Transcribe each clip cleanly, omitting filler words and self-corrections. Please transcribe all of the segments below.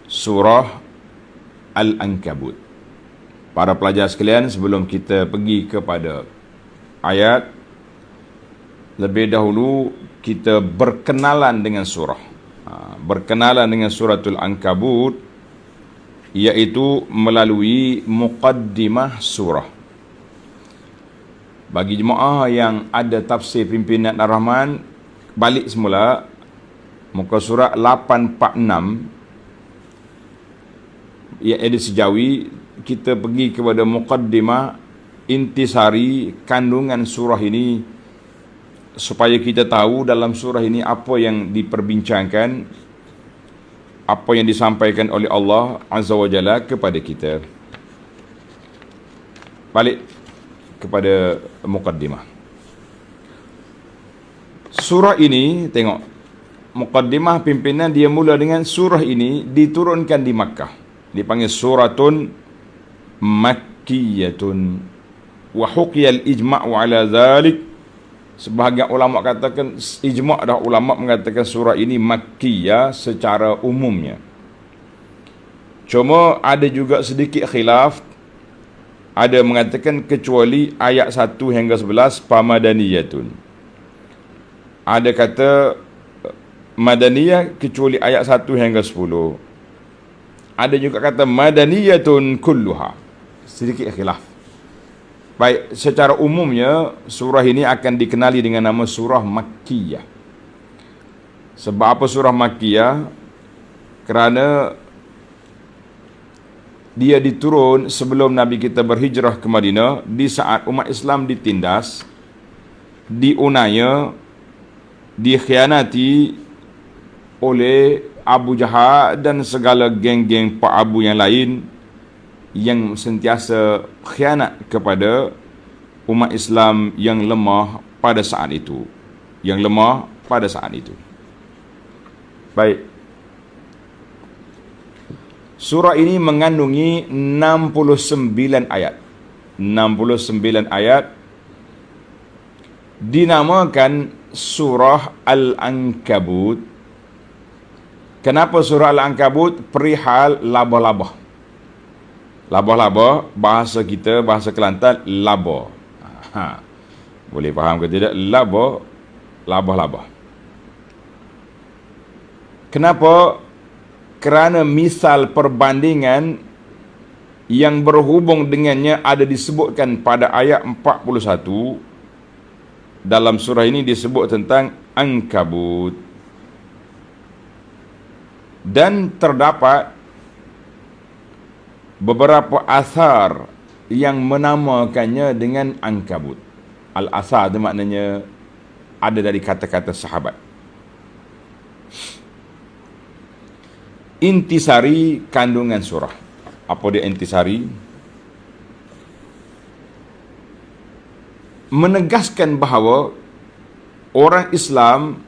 surah Al-Ankabut. Para pelajar sekalian, sebelum kita pergi kepada ayat, lebih dahulu kita berkenalan dengan surah. Berkenalan dengan suratul Ankabut, iaitu melalui muqaddimah surah. Bagi jemaah yang ada tafsir pimpinan Ar-Rahman, balik semula muka surat 846 yang ada sejawi, kita pergi kepada muqaddimah, intisari kandungan surah ini, supaya kita tahu dalam surah ini apa yang diperbincangkan, apa yang disampaikan oleh Allah Azza wa Jalla kepada kita. Balik kepada muqaddimah surah ini. Tengok muqaddimah pimpinan, dia mula dengan surah ini diturunkan di Makkah, dipanggil suratun makkiyatun, wa huqiyal ijma'u ala dhalik. Sebahagian ulama katakan ijma' dah, ulama mengatakan surah ini makkiyah secara umumnya. Cuma ada juga sedikit khilaf. Ada mengatakan kecuali ayat 1 hingga 11 pamadaniyatun. Ada kata madaniyah kecuali ayat 1 hingga 10. Ada juga kata madaniyatun kulluha. Sedikit khilaf. Baik, secara umumnya surah ini akan dikenali dengan nama surah Makkiyah. Sebab apa surah Makkiyah? Kerana dia diturun sebelum Nabi kita berhijrah ke Madinah, di saat umat Islam ditindas, diunaya, dikhianati oleh Abu Jahal dan segala geng-geng Pak Abu yang lain yang sentiasa khianat kepada umat Islam yang lemah pada saat itu. Yang lemah pada saat itu. Baik. Surah ini mengandungi 69 ayat. 69 ayat. Dinamakan surah Al-Ankabut. Kenapa surah Al-Ankabut? Perihal labah-labah. Labah-labah, bahasa kita, bahasa Kelantan, labah. Boleh faham ke tidak? Labah-labah. Kenapa? Kerana misal perbandingan yang berhubung dengannya ada disebutkan pada ayat 41. Dalam surah ini disebut tentang Ankabut. Dan terdapat beberapa asar yang menamakannya dengan Ankabut. Al-asar itu maknanya ada dari kata-kata sahabat. Intisari kandungan surah. Apa dia intisari? Menegaskan bahawa orang Islam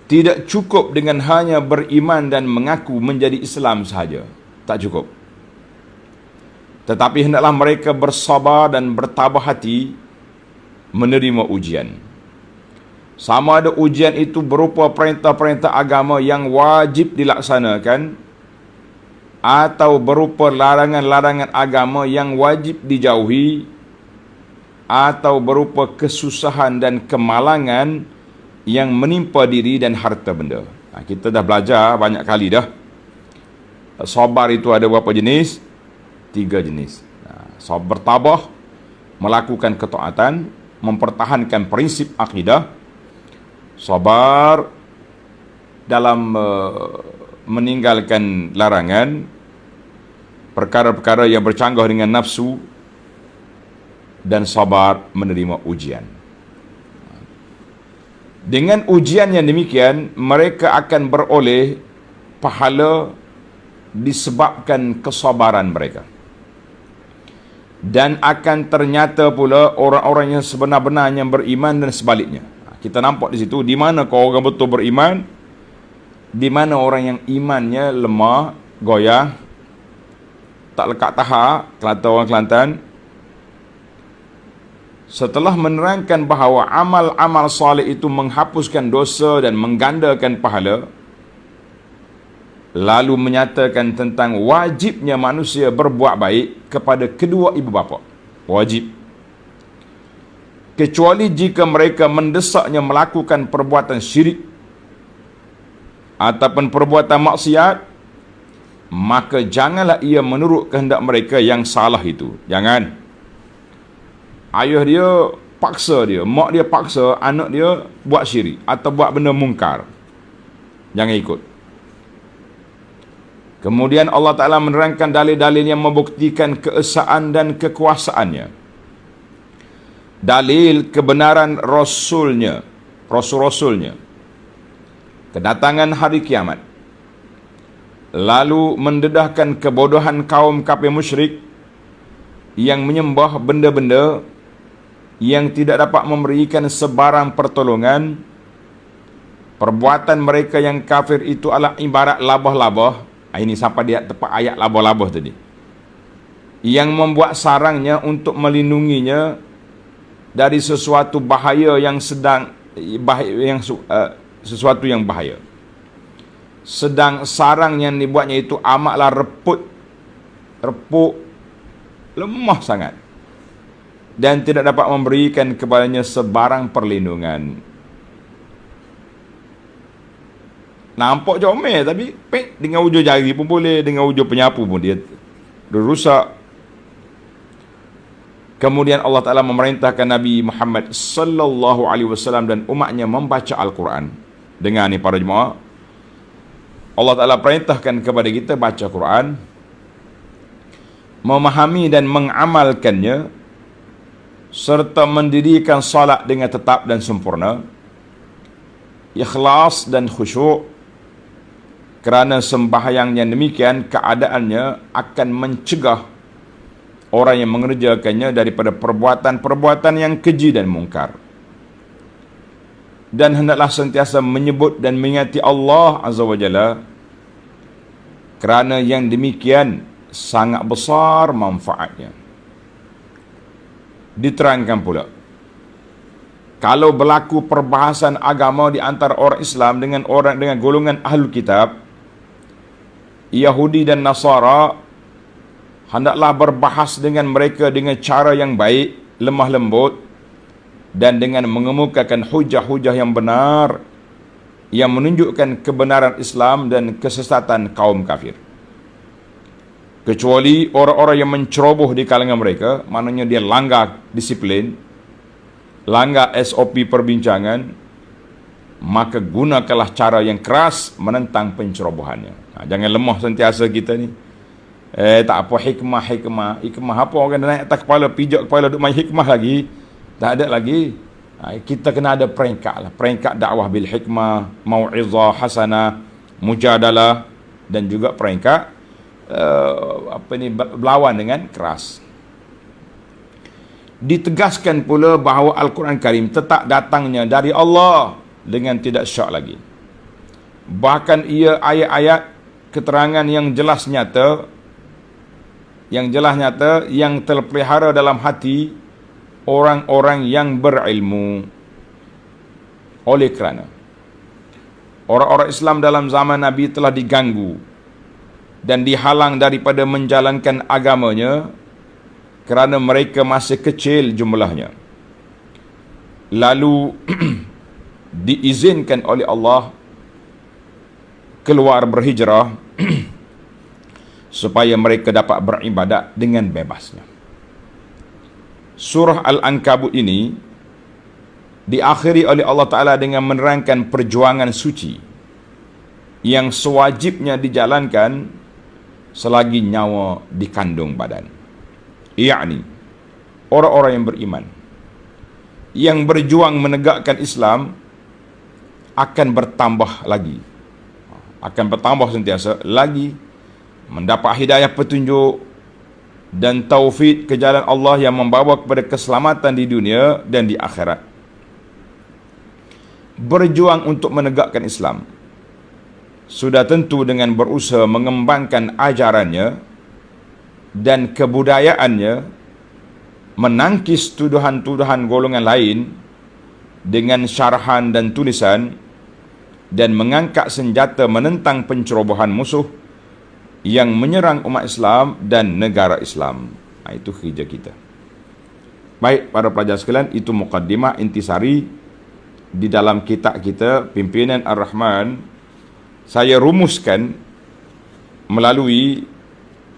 tidak cukup dengan hanya beriman dan mengaku menjadi Islam sahaja. Tak cukup. Tetapi hendaklah mereka bersabar dan bertabah hati menerima ujian. Sama ada ujian itu berupa perintah-perintah agama yang wajib dilaksanakan, atau berupa larangan-larangan agama yang wajib dijauhi, atau berupa kesusahan dan kemalangan yang menimpa diri dan harta benda. Kita dah belajar banyak kali dah. Sabar itu ada berapa jenis? 3 jenis. Bertabah, melakukan ketaatan, mempertahankan prinsip akidah. Sabar dalam meninggalkan larangan, perkara-perkara yang bercanggah dengan nafsu, dan sabar menerima ujian. Dengan ujian yang demikian, mereka akan beroleh pahala disebabkan kesabaran mereka. Dan akan ternyata pula orang-orang yang sebenar-benarnya beriman dan sebaliknya. Kita nampak di situ, di mana kau orang betul beriman, di mana orang yang imannya lemah, goyah, tak lekat tahap, kata orang Kelantan. Setelah menerangkan bahawa amal-amal soleh itu menghapuskan dosa dan menggandakan pahala, lalu menyatakan tentang wajibnya manusia berbuat baik kepada kedua ibu bapa. Wajib. Kecuali jika mereka mendesaknya melakukan perbuatan syirik ataupun perbuatan maksiat, maka janganlah ia menurut kehendak mereka yang salah itu. Jangan. Ayah dia paksa dia, mak dia paksa anak dia buat syirik atau buat benda mungkar. Jangan ikut. Kemudian Allah Ta'ala menerangkan dalil-dalil yang membuktikan keesaan dan kekuasaannya. Dalil kebenaran Rasulnya, Rasul-Rasulnya, kedatangan hari kiamat, lalu mendedahkan kebodohan kaum kafir musyrik yang menyembah benda-benda yang tidak dapat memberikan sebarang pertolongan. Perbuatan mereka yang kafir itu adalah ibarat labah-labah. Ini sampai dia tepat ayat labah-labah tadi, yang membuat sarangnya untuk melindunginya dari sesuatu bahaya yang sedang sesuatu yang bahaya. Sedang sarang yang dibuatnya itu amatlah reput, lemah sangat, dan tidak dapat memberikan kepadanya sebarang perlindungan. Nampak comel tapi dengan hujung jari pun boleh, dengan hujung penyapu pun dia rusak. Kemudian Allah Ta'ala memerintahkan Nabi Muhammad sallallahu alaihi wasallam dan umatnya membaca Al-Quran. Dengar ni para jemaah, Allah Ta'ala perintahkan kepada kita baca Quran, memahami dan mengamalkannya, serta mendirikan salat dengan tetap dan sempurna, ikhlas dan khusyuk, kerana sembahyang yang demikian keadaannya akan mencegah orang yang mengerjakannya daripada perbuatan-perbuatan yang keji dan mungkar. Dan hendaklah sentiasa menyebut dan mengingati Allah Azza wa Jalla, kerana yang demikian sangat besar manfaatnya. Diterangkan pula, kalau berlaku perbahasan agama di antara orang Islam dengan golongan Ahlul Kitab, Yahudi dan Nasara, hendaklah berbahas dengan mereka dengan cara yang baik, lemah lembut, dan dengan mengemukakan hujah-hujah yang benar yang menunjukkan kebenaran Islam dan kesesatan kaum kafir. Kecuali orang-orang yang menceroboh di kalangan mereka, maknanya dia langgar disiplin, langgar SOP perbincangan, maka gunakanlah cara yang keras menentang pencerobohannya. Jangan lemah sentiasa kita ni. Tak apa hikmah apa orang naik atas kepala, pijak kepala duk main hikmah lagi. Tak ada lagi. Kita kena ada peringkat lah. Peringkat dakwah bil hikmah, mau'izah hasanah, mujadalah, dan juga peringkat berlawan dengan keras. Ditegaskan pula bahawa Al-Quran Karim tetap datangnya dari Allah dengan tidak syak lagi. Bahkan ia ayat-ayat keterangan yang jelas nyata, yang terpelihara dalam hati orang-orang yang berilmu. Oleh kerana orang-orang Islam dalam zaman Nabi telah diganggu dan dihalang daripada menjalankan agamanya kerana mereka masih kecil jumlahnya, lalu diizinkan oleh Allah keluar berhijrah supaya mereka dapat beribadat dengan bebasnya. Surah Al-Ankabut ini diakhiri oleh Allah Ta'ala dengan menerangkan perjuangan suci yang sewajibnya dijalankan selagi nyawa di kandung badan. Iaitu orang-orang yang beriman, yang berjuang menegakkan Islam akan bertambah lagi, akan bertambah sentiasa lagi, mendapat hidayah petunjuk dan taufik ke jalan Allah yang membawa kepada keselamatan di dunia dan di akhirat. Berjuang untuk menegakkan Islam sudah tentu dengan berusaha mengembangkan ajarannya dan kebudayaannya, menangkis tuduhan-tuduhan golongan lain dengan syarahan dan tulisan, dan mengangkat senjata menentang pencerobohan musuh yang menyerang umat Islam dan negara Islam. Itu kerja kita. Baik, para pelajar sekalian, itu mukaddimah intisari di dalam kitab kita Pimpinan Ar-Rahman. Saya rumuskan melalui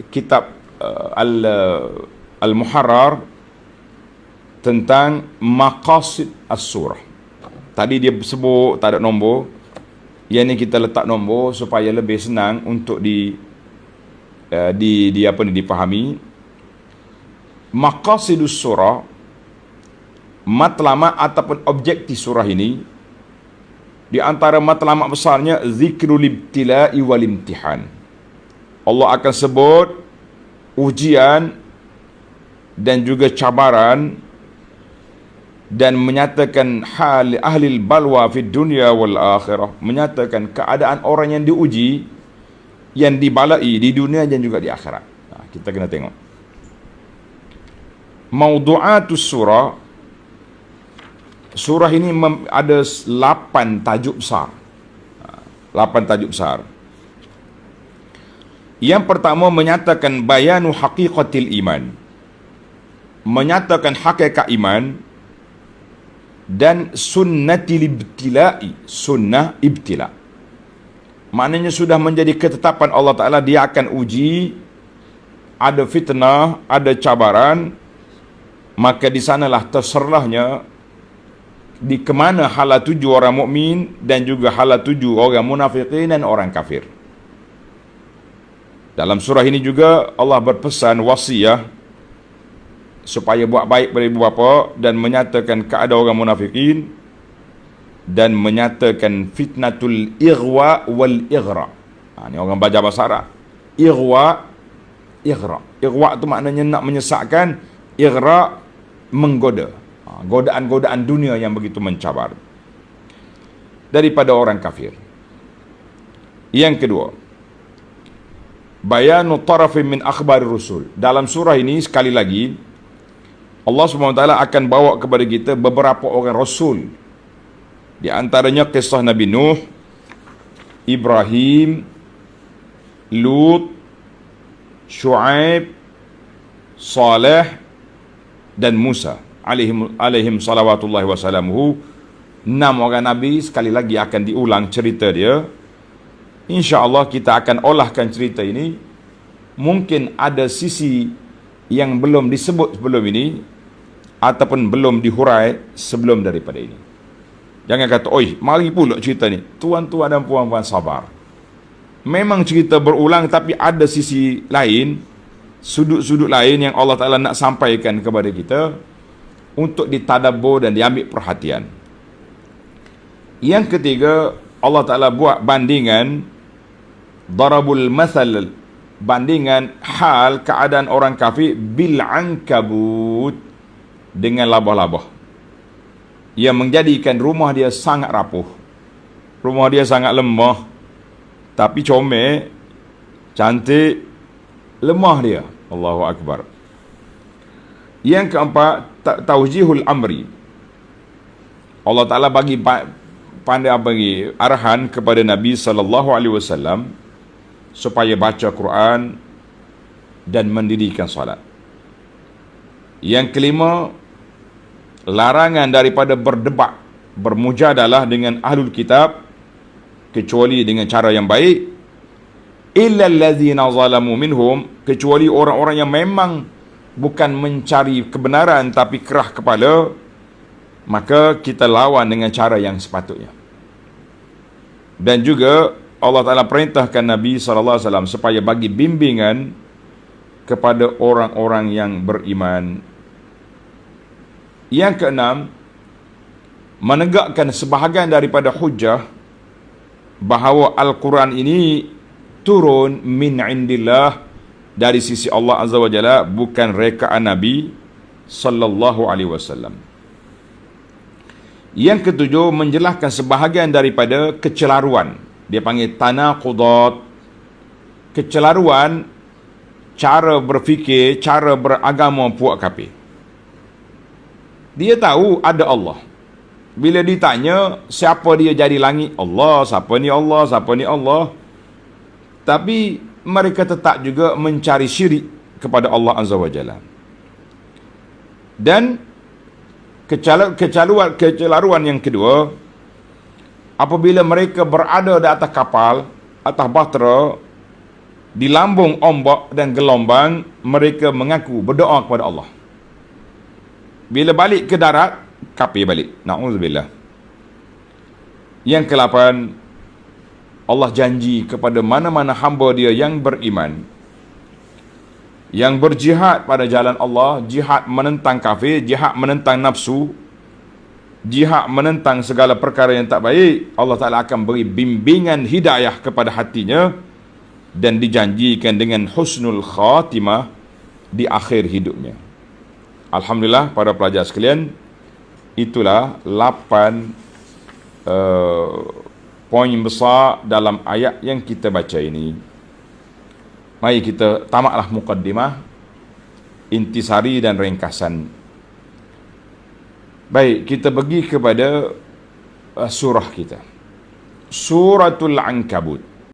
kitab Al-Muharrar tentang maqasid as-surah. Tadi dia sebut tak ada nombor. Yang ni kita letak nombor supaya lebih senang untuk dipahami. Maqasidus surah, matlamat ataupun objektif surah ini, di antara matlamat besarnya zikrul ibtila'i wal imtihan. Allah akan sebut ujian dan juga cabaran, dan menyatakan hal ahli balwa fi dunya wal akhirah, menyatakan keadaan orang yang diuji, yang dibalai di dunia dan juga di akhirat. Kita kena tengok maudu'atus surah. Surah ini ada 8 tajuk besar. 8 tajuk besar. Yang pertama menyatakan bayanu haqiqatil iman, menyatakan hakikat iman, dan sunnatil ibtila'i, sunnah ibtila. Maknanya sudah menjadi ketetapan Allah Ta'ala, dia akan uji, ada fitnah, ada cabaran, maka di sanalah terserahnya di kemana hala tuju orang mukmin dan juga hala tuju orang munafikin dan orang kafir. Dalam surah ini juga Allah berpesan wasiat supaya buat baik pada ibu bapa, dan menyatakan keadaan orang munafikin, dan menyatakan fitnatul ighwa wal ighra. Ini orang baca bahasa Arab. Ighwa, ighra. Ighwa tu maknanya nak menyesatkan, ighra menggoda. Godaan-godaan dunia yang begitu mencabar daripada orang kafir. Yang kedua, bayanu tarafin min akhbari rusul. Dalam surah ini sekali lagi Allah SWT akan bawa kepada kita beberapa orang rasul. Di antaranya kisah Nabi Nuh, Ibrahim, Lut, Shu'aib, Saleh, dan Musa alaihim salawatullahi wassalamuhu. 6 orang Nabi sekali lagi akan diulang cerita dia. InsyaAllah kita akan olahkan cerita ini. Mungkin ada sisi yang belum disebut sebelum ini, ataupun belum dihurai sebelum daripada ini. Jangan kata, oi, mari pula cerita ni. Tuan-tuan dan puan-puan sabar. Memang cerita berulang, tapi ada sisi lain, sudut-sudut lain yang Allah Ta'ala nak sampaikan kepada kita untuk ditadabbur dan diambil perhatian. Yang ketiga, Allah Ta'ala buat bandingan, darabul mathal, bandingan hal keadaan orang kafir bil ankabut, dengan labah-labah yang menjadikan rumah dia sangat rapuh, rumah dia sangat lemah, tapi comel, cantik, lemah dia. Allahu Akbar. Yang keempat, tawjihul amri. Allah Ta'ala bagi arahan kepada Nabi SAW supaya baca Quran dan mendirikan salat. Yang kelima, larangan daripada berdebat, bermujadalah dengan ahlul kitab, kecuali dengan cara yang baik. Illa allazina zalamu minhum, kecuali orang-orang yang memang bukan mencari kebenaran tapi kerah kepala, maka kita lawan dengan cara yang sepatutnya. Dan juga Allah Ta'ala perintahkan Nabi SAW supaya bagi bimbingan kepada orang-orang yang beriman. Yang keenam, menegakkan sebahagian daripada hujjah bahawa Al-Quran ini turun min indillah, dari sisi Allah Azza wa Jalla, bukan rekaan Nabi sallallahu alaihi wasallam. Yang ketujuh, menjelaskan sebahagian daripada kecelaruan. Dia panggil tanaqudat. Kecelaruan cara berfikir, cara beragama puak kafir. Dia tahu ada Allah, Bila ditanya siapa dia jadi langit, Allah, siapa ni Allah, siapa ni Allah. Tapi mereka tetap juga mencari syirik kepada Allah Azza wa Jalla. Dan kecelaruan yang kedua, apabila mereka berada di atas kapal, atas bahtera, di lambung ombak dan gelombang, mereka mengaku berdoa kepada Allah. Bila balik ke darat, kafir balik. Na'udzubillah. Yang ke-8, Allah janji kepada mana-mana hamba dia yang beriman, yang berjihad pada jalan Allah, jihad menentang kafir, jihad menentang nafsu, jihad menentang segala perkara yang tak baik, Allah Ta'ala akan beri bimbingan hidayah kepada hatinya, dan dijanjikan dengan husnul khatimah di akhir hidupnya. Alhamdulillah, para pelajar sekalian, itulah 8 poin besar dalam ayat yang kita baca ini. Mari kita tamaklah muqaddimah, intisari dan ringkasan. Baik, kita pergi kepada surah kita, Suratul Ankabut.